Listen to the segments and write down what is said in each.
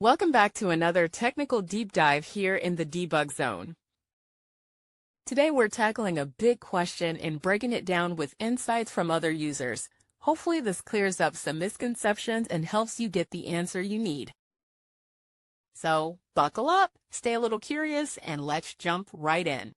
Welcome back to another technical deep dive here in the debug zone. Today we're tackling a big question and breaking it down with insights from other users. Hopefully this clears up some misconceptions and helps you get the answer you need. So buckle up, stay a little curious, and let's jump right in.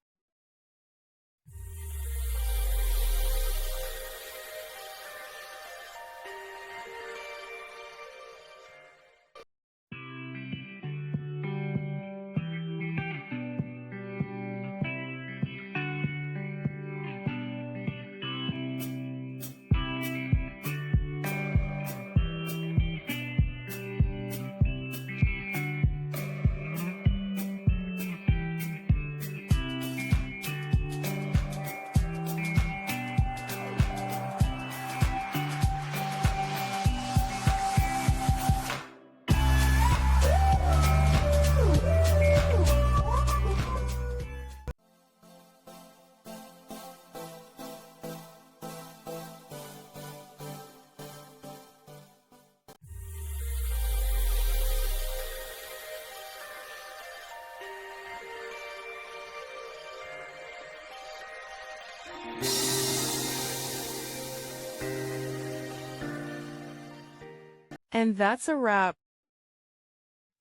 And that's a wrap.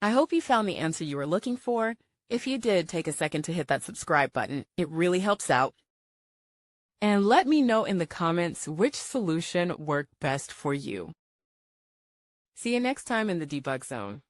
I hope you found the answer you were looking for. If you did, take a second to hit that subscribe button. It really helps out. And let me know in the comments which solution worked best for you. See you next time in the debug zone.